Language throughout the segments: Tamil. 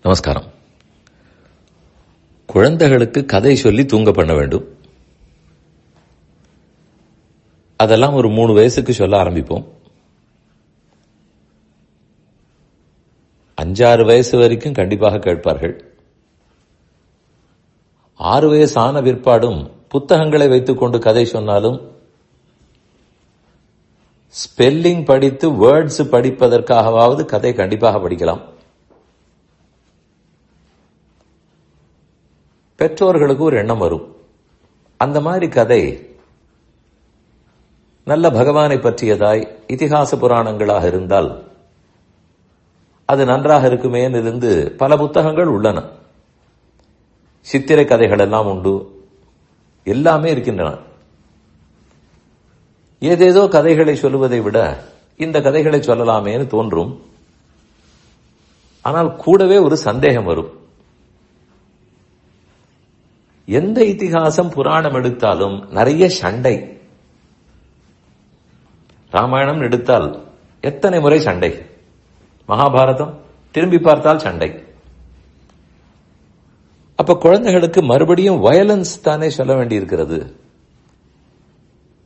நமஸ்காரம். குழந்தைகளுக்கு கதை சொல்லி தூங்க பண்ண வேண்டும். அதெல்லாம் ஒரு 3 வயசுக்கு சொல்ல ஆரம்பிப்போம். 5-6 வயசு வரைக்கும் கண்டிப்பாக கேட்பார்கள். 6 வயசு ஆன பிற்பாடும் புத்தகங்களை வைத்துக் கொண்டு கதை சொன்னாலும் ஸ்பெல்லிங் படித்து வேர்ட்ஸ் படிப்பதற்காகவாவது கதை கண்டிப்பாக படிக்கலாம். பெற்றோர்களுக்கு ஒரு எண்ணம் வரும், அந்த மாதிரி கதை நல்ல பகவானை பற்றியதாய் இதிகாச புராணங்களாக இருந்தால் அது நன்றாக இருக்குமே இருந்து பல புத்தகங்கள் உள்ளன. சித்திரை கதைகள் எல்லாம் உண்டு, எல்லாமே இருக்கின்றன. ஏதேதோ கதைகளை சொல்லுவதை விட இந்த கதைகளை சொல்லலாமேன்னு தோன்றும். ஆனால் கூடவே ஒரு சந்தேகம் வரும். எந்த இதிகாசம் புராணம் எடுத்தாலும் நிறைய சண்டை. ராமாயணம் எடுத்தால் எத்தனை முறை சண்டை, மகாபாரதம் திரும்பி பார்த்தால் சண்டை. அப்ப குழந்தைகளுக்கு மறுபடியும் வயலன்ஸ் தானே சொல்ல வேண்டியிருக்கிறது.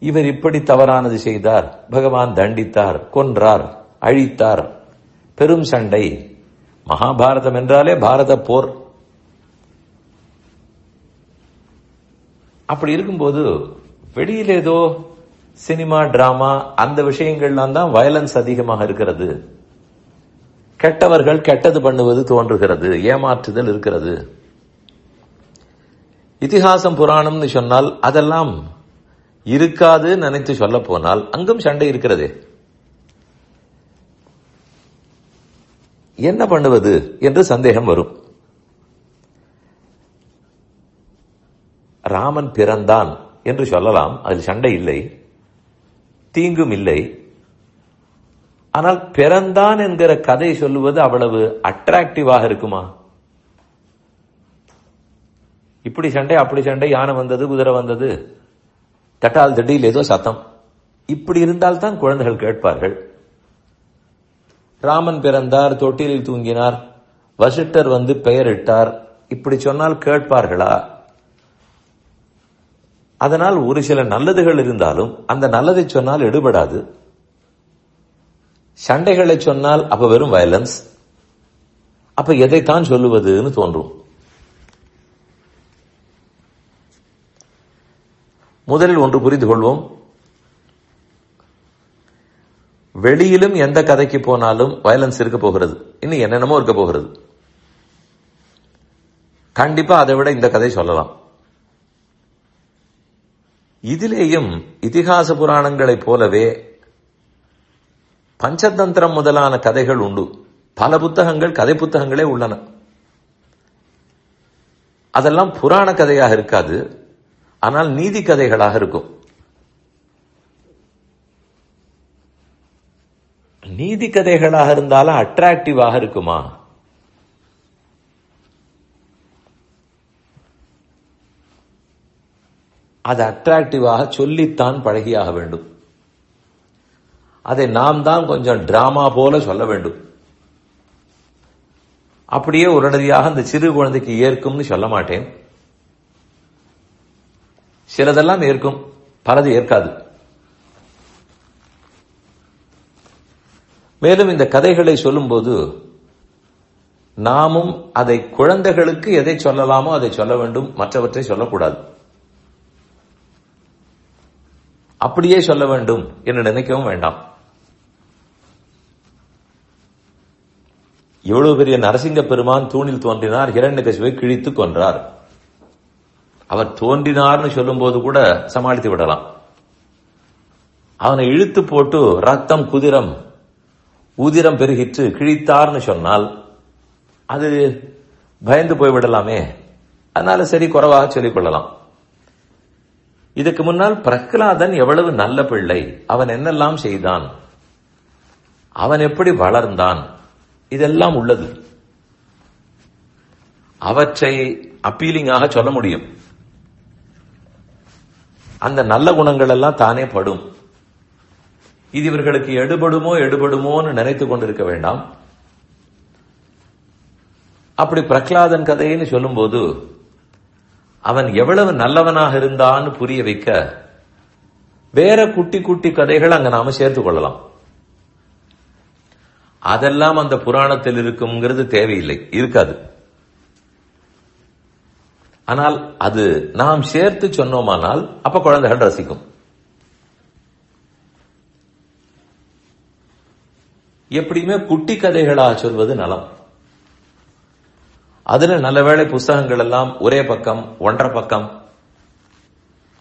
இவர் இப்படி தவறானது செய்தார், பகவான் தண்டித்தார், கொன்றார், அழித்தார், பெரும் சண்டை. மகாபாரதம் என்றாலே பாரத போர். அப்படி இருக்கும்போது வெளியில் ஏதோ சினிமா, டிராமா, அந்த விஷயங்கள்லாம் தான் வயலன்ஸ் அதிகமாக இருக்கிறது. கெட்டவர்கள் கெட்டது பண்ணுவது தோன்றுகிறது, ஏமாற்றுதல் இருக்கிறது. இதிகாசம் புராணம்னு சொன்னால் அதெல்லாம் இருக்காது நினைத்து சொல்ல போனால் அங்கும் சண்டை இருக்கிறது. என்ன பண்ணுவது என்று சந்தேகம் வரும். ராமன் பிறந்தான் என்று சொல்லலாம், அதில் சண்டை இல்லை, தீங்கும் இல்லை. ஆனால் பிறந்தான் என்கிற கதை சொல்லுவது அவ்வளவு அட்ராக்டிவாக இருக்குமா? இப்படி சண்டை, அப்படி சண்டை, யானை வந்தது, குதிரை வந்தது, தட்டால் தட்டியில் ஏதோ சத்தம், இப்படி இருந்தால் தான் குழந்தைகள் கேட்பார்கள். ராமன் பிறந்தார், தொட்டிலில் தூங்கினார், வசிட்டர் வந்து பெயரிட்டார், இப்படி சொன்னால் கேட்பார்களா? அதனால் ஒரு சில நல்லதுகள் இருந்தாலும் அந்த நல்லதை சொன்னால் எடுபடாது. சண்டைகளை சொன்னால் அப்ப வெறும் வயலன்ஸ். அப்ப எதைத்தான் சொல்லுவதுன்னு தோன்றும். முதலில் ஒன்று புரிந்து கொள்வோம். வெளியிலும் எந்த கதைக்கு போனாலும் வயலன்ஸ் இருக்க போகிறது, இன்னும் என்னென்னமோ இருக்க போகிறது. கண்டிப்பா அதை விட இந்த கதை சொல்லலாம். இதிலேயும் இதிகாச புராணங்களைப் போலவே பஞ்சதந்திரம் முதலான கதைகள் உண்டு. பல புத்தகங்கள், கதை புத்தகங்களே உள்ளன. அதெல்லாம் புராண கதையாக இருக்காது, ஆனால் நீதி கதைகளாக இருக்கும். நீதி கதைகளாக இருந்தாலும் அட்ராக்டிவாக இருக்குமா? அது அட்ராக்டிவாக சொல்லித்தான் பழகியாக வேண்டும். அதை நாம் தான் கொஞ்சம் டிராமா போல சொல்ல வேண்டும். அப்படியே உடனடியாக அந்த சிறு குழந்தைக்கு ஏற்கும்னு சொல்ல மாட்டேன். சிலதெல்லாம் ஏற்கும், பலது ஏற்காது. மேலும் இந்த கதைகளை சொல்லும்போது நாமும் அதை குழந்தைகளுக்கு எதை சொல்லலாமோ அதை சொல்ல வேண்டும், மற்றவற்றை சொல்லக்கூடாது. அப்படியே சொல்ல வேண்டும் என்று நினைக்கவும் வேண்டாம். எவ்வளவு பெரிய நரசிங்க பெருமான் தூணில் தோன்றினார், ஹிரண்யகசிபை கிழித்து கொன்றார். அவர் தோன்றினார்னு சொல்லும் போது கூட சமாளித்து விடலாம். அவனை இழுத்து போட்டு ரத்தம் குதிரம் உதிரம் பெருகிற்று கிழித்தார்னு சொன்னால் அது பயந்து போய்விடலாமே. அதனால சரி, குறைவாக சொல்லிக் கொள்ளலாம். இதுக்கு முன்னால் பிரகலாதன் எவ்வளவு நல்ல பிள்ளை, அவன் என்னெல்லாம் செய்தான், அவன் எப்படி வளர்ந்தான், இதெல்லாம் உள்ளது. அவற்றை அப்பீலிங்காக சொல்ல முடியும். அந்த நல்ல குணங்கள் எல்லாம் தானே படும். இது இவர்களுக்கு எடுபடுமோன்னு நினைத்துக் கொண்டிருக்க வேண்டாம். அப்படி பிரகலாதன் கதைன்னு சொல்லும்போது அவன் எவ்வளவு நல்லவனாக இருந்தான்னு புரிய வைக்க வேற குட்டி குட்டி கதைகள் அங்க நாம சேர்த்துக் கொள்ளலாம். அதெல்லாம் அந்த புராணத்தில் இருக்குங்கிறது தேவையில்லை, இருக்காது. ஆனால் அது நாம் சேர்த்து சொன்னோமானால் அப்ப குழந்தைகள் ரசிக்கும். எப்படியுமே குட்டி கதைகளாக சொல்வது நலம். அதுல நல்லவேளை புஸ்தகங்கள் எல்லாம் ஒரே பக்கம், 1.5 பக்கம்,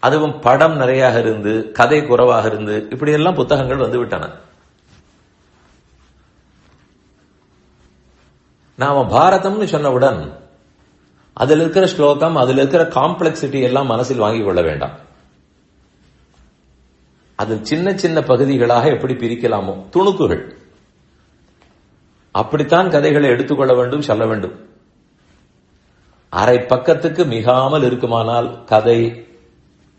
அதுவும் படம் நிறைய இருந்து கதை குறைவாக இருந்து இப்படி எல்லாம் புத்தகங்கள் வந்து விட்டன. நாம பாரதம்னு சொன்னவுடன் அதில் இருக்கிற ஸ்லோகம், அதில் இருக்கிற காம்ப்ளெக்சிட்டி எல்லாம் மனசில் வாங்கிக் கொள்ள வேண்டாம். அது சின்ன சின்ன பகுதிகளாக எப்படி பிரிக்கலாமோ, துணுக்குகள், அப்படித்தான் கதைகளை எடுத்துக்கொள்ள வேண்டும், சொல்ல வேண்டும். அரை பக்கத்துக்கு மிகாமல் இருக்குமானால் கதை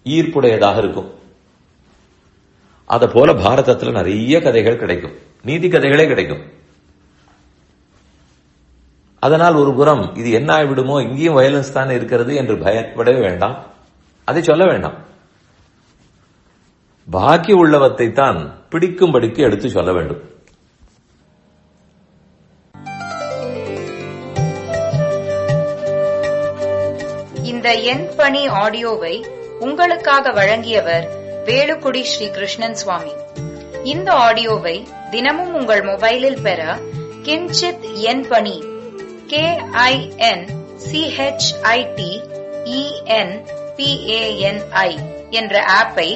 ஈர்ப்புடையதாக இருக்கும். அத போல பாரதத்தில் நிறைய கதைகள் கிடைக்கும், நீதி கதைகளே கிடைக்கும். அதனால் ஒரு புறம் இது என்ன ஆகிவிடுமோ, இங்கேயும் வயலன்ஸ் தான் இருக்கிறது என்று பயப்படவே வேண்டாம், அதை சொல்ல வேண்டாம். பாக்கி உள்ளவற்றை தான் பிடிக்கும்படிக்கு எடுத்து சொல்ல வேண்டும். இந்த என் பணி ஆடியோவை உங்களுக்காக வழங்கியவர் வேலுக்குடி ஸ்ரீ கிருஷ்ணன் சுவாமி. இந்த ஆடியோவை தினமும் உங்கள் மொபைலில் பெற கிஞ்சித் என் பணி KINCHITENPANI என்ற ஆப்பை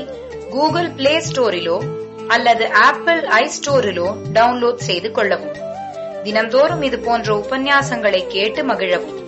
கூகுள் பிளே ஸ்டோரிலோ அல்லது ஆப்பிள் ஐஸ்டோரிலோ டவுன்லோட் செய்து கொள்ளவும். தினம்தோறும் இது போன்ற உபன்யாசங்களை கேட்டு மகிழவும்.